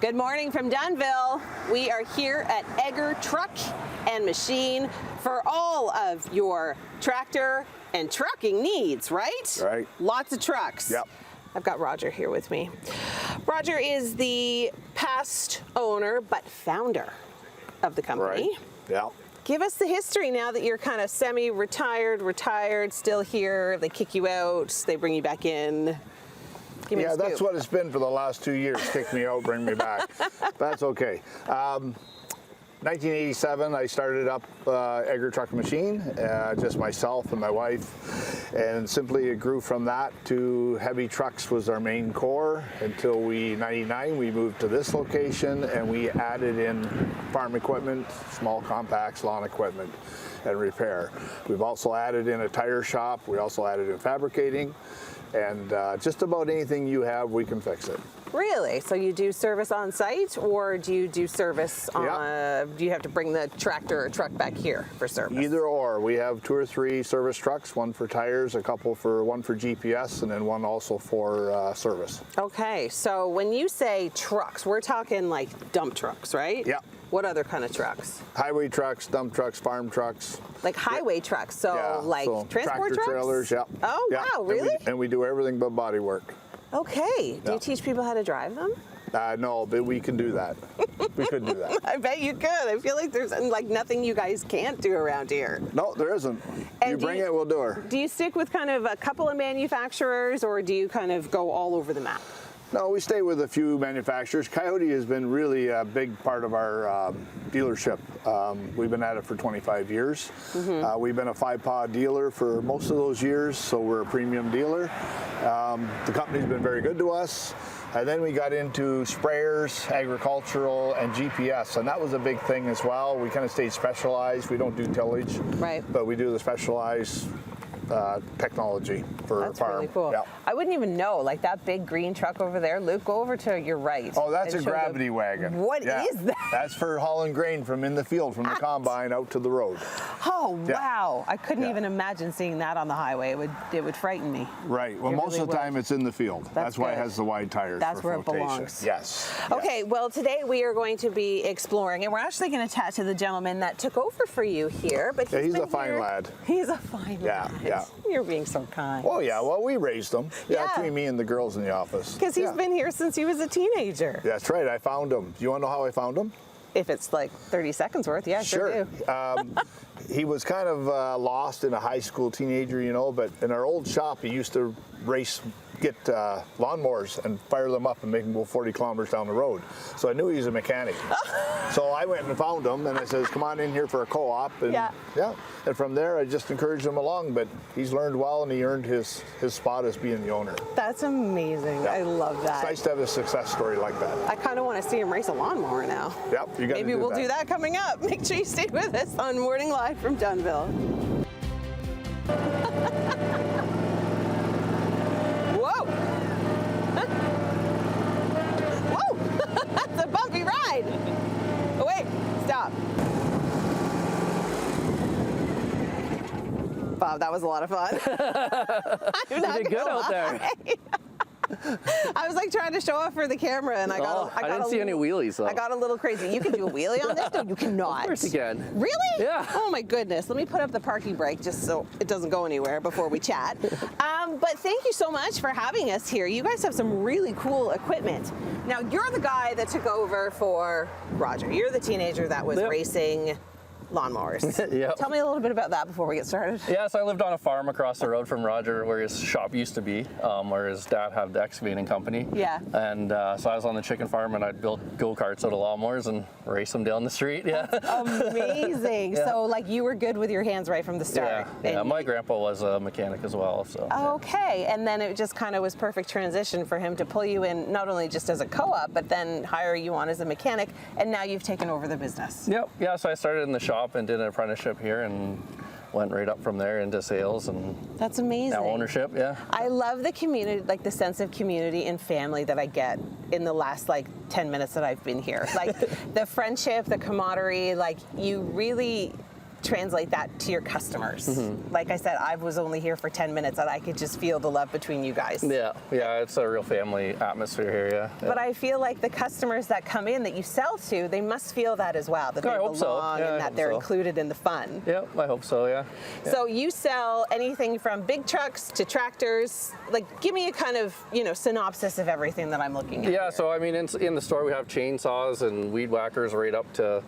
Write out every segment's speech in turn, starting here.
Good morning from Dunnville. We are here at Egger Truck and Machine for all of your tractor and trucking needs, right? Right. Lots of trucks. Yep. I've got Roger here with me. Roger is the past owner but founder of the company. Right. Yeah. Give us the history now that you're kind of semi-retired, retired, still here. They kick you out, they bring you back in. Give me the That's scoop. what it's been for the last 2 years. Kick me out, bring me back. That's okay. 1987, I started up Egger Truck and Machine, just myself and my wife, and simply it grew from that to heavy trucks was our main core until 99 we moved to this location and we added in farm equipment, small compacts, lawn equipment, and repair. We've also added in a tire shop. We also added in fabricating, and just about anything you have, we can fix it. Really? So you do service on site, or do you do service on, do you have to bring the tractor or truck back here for service? Either or. We have 2 or 3 service trucks, one for tires, one for GPS, and then one also for service. Okay, so when you say trucks, we're talking like dump trucks, right? Yeah. What other kind of trucks? Highway trucks, dump trucks, farm trucks. Like highway trucks, so like so transport tractor trucks? trailers, yeah. Oh, yeah. wow, really? And we do everything but body work. Okay. Do you teach people how to drive them? No, but we can do that. We could do that. I bet you could. I feel like there's like nothing you guys can't do around here. No, there isn't. And you bring it, we'll do her. Do you stick with kind of a couple of manufacturers, or do you kind of go all over the map? No, we stay with a few manufacturers. Coyote has been really a big part of our dealership. We've been at it for 25 years. Mm-hmm. We've been a 5-pod dealer for most of those years, so we're a premium dealer. The company's been very good to us. And then we got into sprayers, agricultural, and GPS, and that was a big thing as well. We kind of stayed specialized. We don't do tillage, right? But we do the specialized technology for That's farm. Really cool. Yeah. I wouldn't even know, like that big green truck over there. Luke, go over to your right. Oh, that's a gravity wagon. What is that? That's for hauling grain from in the field, from the combine out to the road. Oh, wow. I couldn't even imagine seeing that on the highway. It would frighten me. Right. Well, most of the time it's in the field. That's why it has the wide tires. That's for where flotation. It belongs. Yes. Okay, well, today we are going to be exploring, and we're actually going to chat to the gentleman that took over for you here. But he's a fine lad. He's a fine lad. Yeah. You're being so kind. Oh, yeah. Well, we raised him. Yeah, between me and the girls in the office. Because he's been here since he was a teenager. That's right. I found him. Do you want to know how I found him? If it's like 30 seconds worth, yeah, sure do. He was kind of lost in a high school teenager, you know, but in our old shop, he used to get lawnmowers and fire them up and make them go 40 kilometers down the road. So I knew he was a mechanic. So I went and found him, and I says, come on in here for a co-op. And and from there, I just encouraged him along, but he's learned well, and he earned his spot as being the owner. That's amazing. Yeah. I love that. It's nice to have a success story like that. I kind of want to see him race a lawnmower now. Yep, you got to do that. Maybe we'll do that coming up. Make sure you stay with us on Morning Live from Dunnville. Whoa! Whoa! That's a bumpy ride. Oh, wait, stop. Bob, that was a lot of fun. I'm not you did good out there. I was like trying to show off for the camera, and I didn't see any wheelies though. I got a little crazy. You can do a wheelie on this? No, you cannot. Of course you can. Really? Yeah. Oh my goodness. Let me put up the parking brake just so it doesn't go anywhere before we chat. But thank you so much for having us here. You guys have some really cool equipment. Now, you're the guy that took over for Roger. You're the teenager that was racing lawnmowers. Yep. Tell me a little bit about that before we get started. Yeah, so I lived on a farm across the road from Roger where his shop used to be, where his dad had the excavating company. Yeah. And so I was on the chicken farm and I'd build go-karts out of lawnmowers and race them down the street. Yeah. That's amazing. Yeah. So like you were good with your hands right from the start. Yeah, my grandpa was a mechanic as well. So. Okay, and then it just kind of was perfect transition for him to pull you in not only just as a co-op, but then hire you on as a mechanic, and now you've taken over the business. Yep. Yeah, so I started in the shop and did an apprenticeship here and went right up from there into sales and that's amazing. Now ownership. Yeah. I love the community, like the sense of community and family that I get in the last like 10 minutes that I've been here. Like the friendship, the camaraderie, like you really translate that to your customers? Like I said, I was only here for 10 minutes and I could just feel the love between you guys. Yeah, it's a real family atmosphere here, yeah. But I feel like the customers that come in that you sell to, they must feel that as well, that they belong and that they're included in the fun. Yeah, I hope so, yeah. So you sell anything from big trucks to tractors. Like, give me a kind of, synopsis of everything that I'm looking at. Yeah, here. so I mean, in the store we have chainsaws and weed whackers right up to,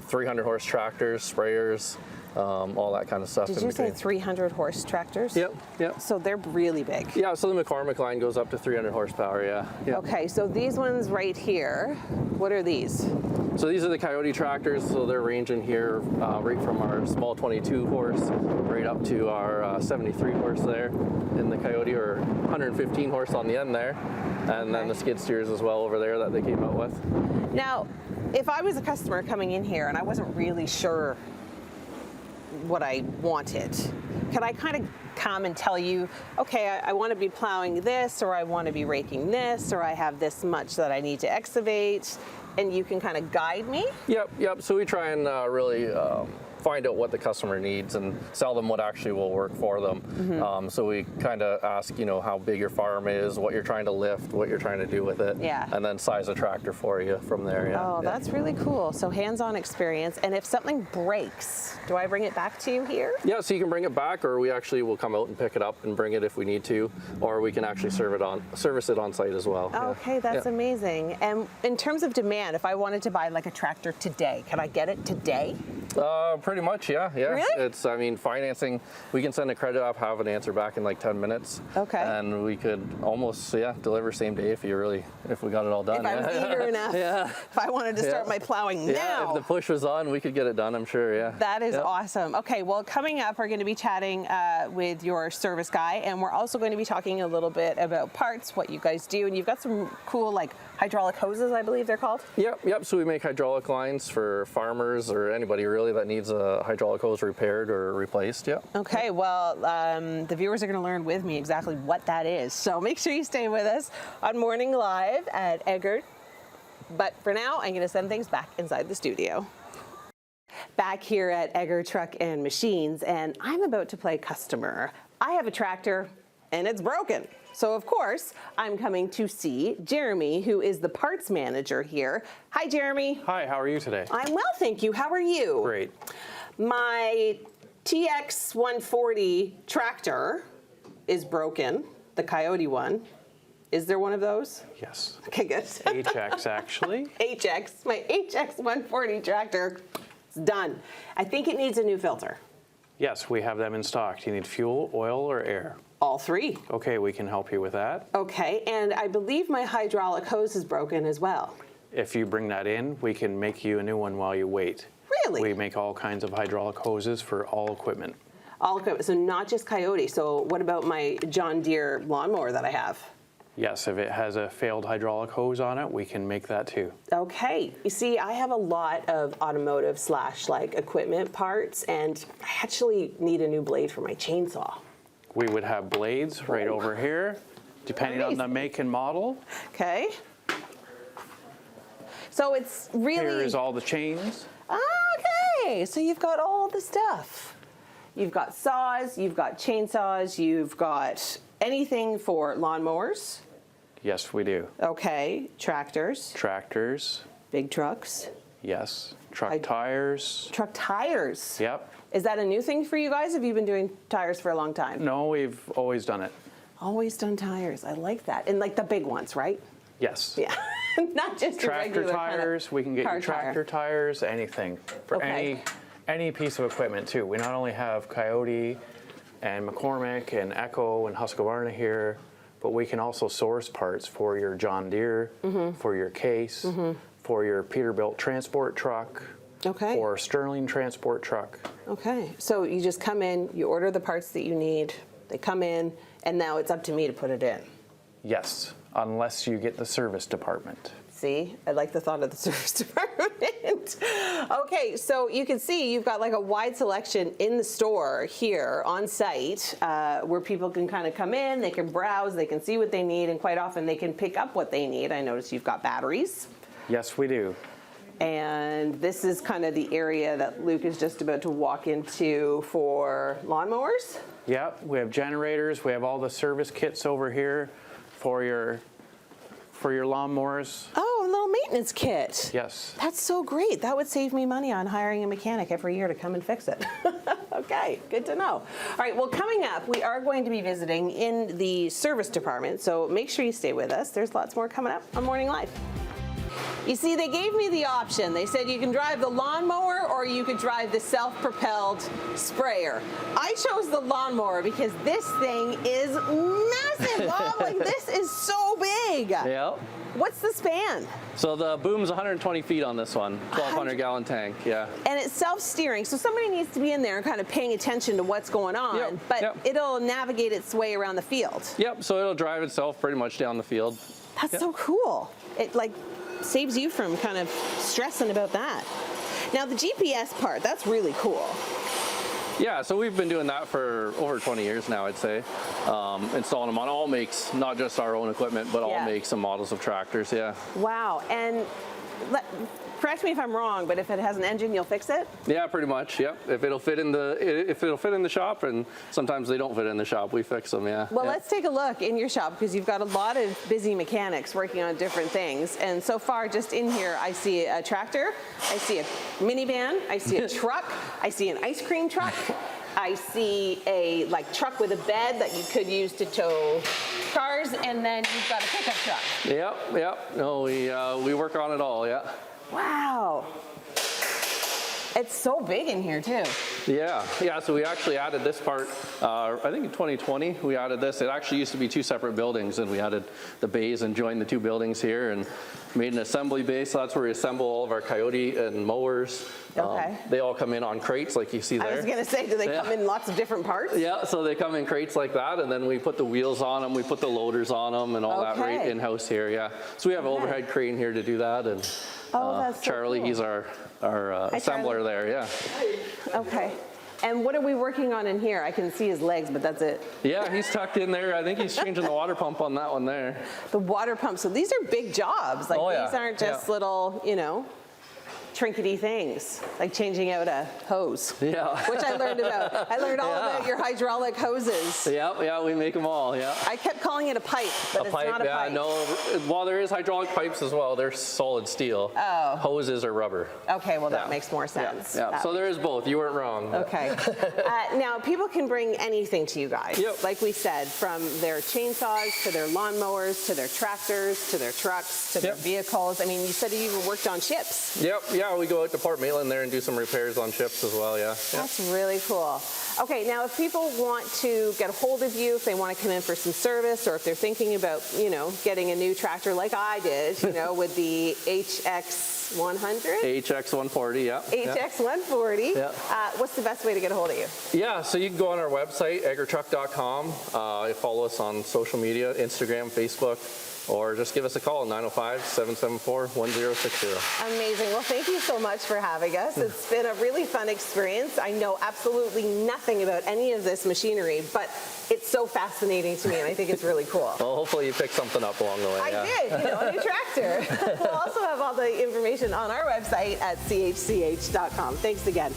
300 horse tractors, sprayers, all that kind of stuff. Did you say 300 horse tractors? Yep. So they're really big. Yeah, so the McCormick line goes up to 300 horsepower, yeah. Okay, so these ones right here, what are these? So these are the Coyote tractors, so they're ranging here right from our small 22 horse right up to our 73 horse there in the Coyote, or 115 horse on the end there, and then the skid steers as well over there that they came out with. Now, if I was a customer coming in here and I wasn't really sure what I wanted, could I kind of come and tell you, okay, I want to be plowing this, or I want to be raking this, or I have this much that I need to excavate, and you can kind of guide me? Yep. So we try and really find out what the customer needs and sell them what actually will work for them. So we kind of ask, how big your farm is, what you're trying to lift, what you're trying to do with it, and then size a tractor for you from there. Yeah. Oh, that's really cool. So hands-on experience. And if something breaks, do I bring it back to you here? Yeah, so you can bring it back, or we actually will come out and pick it up and bring it if we need to, or we can actually service it on site as well. Okay, that's amazing. And in terms of demand, if I wanted to buy like a tractor today, can I get it today? Pretty much, yeah. Really? It's, financing, we can send a credit up, have an answer back in like 10 minutes. Okay. And we could almost, deliver same day if we got it all done. If I'm eager enough. If I wanted to start my plowing now. Yeah, if the push was on, we could get it done, I'm sure, yeah. That is awesome. Okay, well, coming up, we're going to be chatting with your service guy, and we're also going to be talking a little bit about parts, what you guys do, and you've got some cool, like, hydraulic hoses, I believe they're called? Yep. So we make hydraulic lines for farmers or anybody really that needs a hydraulic hose repaired or replaced, Okay, well, the viewers are going to learn with me exactly what that is. So make sure you stay with us on Morning Live at Eggert. But for now, I'm going to send things back inside the studio. Back here at Eggert Truck and Machines, and I'm about to play customer. I have a tractor, and it's broken. So, of course, I'm coming to see Jeremy, who is the parts manager here. Hi, Jeremy. Hi, how are you today? I'm well, thank you. How are you? Great. My TX 140 tractor is broken, the Coyote one. Is there one of those? Yes. Okay, good. HX, actually. HX, my HX 140 tractor is done. I think it needs a new filter. Yes, we have them in stock. Do you need fuel, oil, or air? All three. Okay, we can help you with that. Okay, and I believe my hydraulic hose is broken as well. If you bring that in, we can make you a new one while you wait. Really? We make all kinds of hydraulic hoses for all equipment. All equipment, so not just Coyote. So what about my John Deere lawnmower that I have? Yes, if it has a failed hydraulic hose on it, we can make that too. Okay. You see, I have a lot of automotive / like equipment parts, and I actually need a new blade for my chainsaw. We would have blades right over here, depending on the make and model. Okay. So it's really... Here is all the chains. Okay, so you've got all the stuff. You've got saws, you've got chainsaws, you've got anything for lawnmowers. Yes, we do. Okay, tractors. Tractors. Big trucks. Yes. Truck tires. Truck tires. Yep. Is that a new thing for you guys? Have you been doing tires for a long time? No, we've always done it. Always done tires. I like that. And like the big ones, right? Yes. Yeah. Not just Tractor regular tires. We can get you tractor tires, anything. For Okay. any piece of equipment too. We not only have Coyote and McCormick and Echo and Husqvarna here, but we can also source parts for your John Deere, for your case, for your Peterbilt transport truck, Okay. or Sterling transport truck. Okay. So you just come in, you order the parts that you need, they come in, and now it's up to me to put it in. Yes, unless you get the service department. See, I like the thought of the service department. Okay, so you can see you've got like a wide selection in the store here on site where people can kind of come in, they can browse, they can see what they need, and quite often they can pick up what they need. I notice you've got batteries. Yes, we do. And this is kind of the area that Luke is just about to walk into for lawnmowers. Yep, we have generators. We have all the service kits over here for your lawnmowers. Oh, a little maintenance kit. Yes. That's so great. That would save me money on hiring a mechanic every year to come and fix it. Okay, good to know. All right, well, coming up, we are going to be visiting in the service department, so make sure you stay with us. There's lots more coming up on Morning Live. You see, they gave me the option. They said you can drive the lawnmower or you could drive the self-propelled sprayer. I chose the lawnmower because this thing is massive. Oh, like, this is so big. Yep. What's the span? So the boom's 120 feet on this one, 1,200 gallon tank, yeah. And it's self-steering, so somebody needs to be in there and kind of paying attention to what's going on, Yep, but yep. it'll navigate its way around the field. Yep, so it'll drive itself pretty much down the field. That's Yep. so cool. It like saves you from kind of stressing about that. Now the GPS part, that's really cool. Yeah, so we've been doing that for over 20 years now, I'd say. Installing them on all makes, not just our own equipment, but all Yeah. makes and models of tractors, yeah. Wow, and correct me if I'm wrong, but if it has an engine, you'll fix it? Yeah, pretty much, yep. If it'll fit in the shop, and sometimes they don't fit in the shop, we fix them, yeah. Well, yeah. let's take a look in your shop because you've got a lot of busy mechanics working on different things. And so far, just in here, I see a tractor, I see a minivan, I see a truck, I see an ice cream truck, I see a truck with a bed that you could use to tow cars, and then you've got a pickup truck. Yep. No, we work on it all, yeah. Wow. It's so big in here too. Yeah, so we actually added this part, I think in 2020, we added this. It actually used to be two separate buildings, and we added the bays and joined the two buildings here and made an assembly bay, so that's where we assemble all of our Coyote and mowers. Okay. They all come in on crates like you see there. I was gonna say, do they come in lots of different parts? Yeah, so they come in crates like that, and then we put the wheels on them, we put the loaders on them, and all that right Okay. in-house here, yeah. So we have an overhead crane here to do that, and That's so Charlie, cool. he's our assembler Charlie. there, yeah. Okay. And what are we working on in here? I can see his legs, but that's it. Yeah, he's tucked in there. I think he's changing the water pump on that one there. The water pump. So these are big jobs. Like Oh, yeah. these aren't just little, trinkety things, like changing out a hose. Yeah. Which I learned about. I learned all about your hydraulic hoses. Yeah, we make them all, yeah. I kept calling it a pipe, but it's not a pipe. No. Well, there is hydraulic pipes as well. They're solid steel. Oh. Hoses are rubber. Okay, well that Yeah. makes more sense. Yeah. So there is both. You weren't wrong. Okay. Now, people can bring anything to you guys. Yep. Like we said, from their chainsaws to their lawnmowers to their tractors to their trucks to their Yep. vehicles. I mean, you said you even worked on ships. Yep. Yeah, we go out to Port Maitland there and do some repairs on ships as well. Yeah. That's really cool. Okay, now if people want to get a hold of you, if they want to come in for some service, or if they're thinking about, getting a new tractor like I did, with the HX100? HX140. Yeah. HX140. Yeah. What's the best way to get a hold of you? Yeah, so you can go on our website, agritruck.com. You follow us on social media, Instagram, Facebook, or just give us a call, 905-774-1060. Amazing. Well, thank you so much for having us. It's been a really fun experience. I know absolutely nothing about any of this machinery, but it's so fascinating to me, and I think it's really cool. Well, hopefully you picked something up along the way. I yeah. did, a new tractor. We'll also have all the information on our website at chch.com. Thanks again.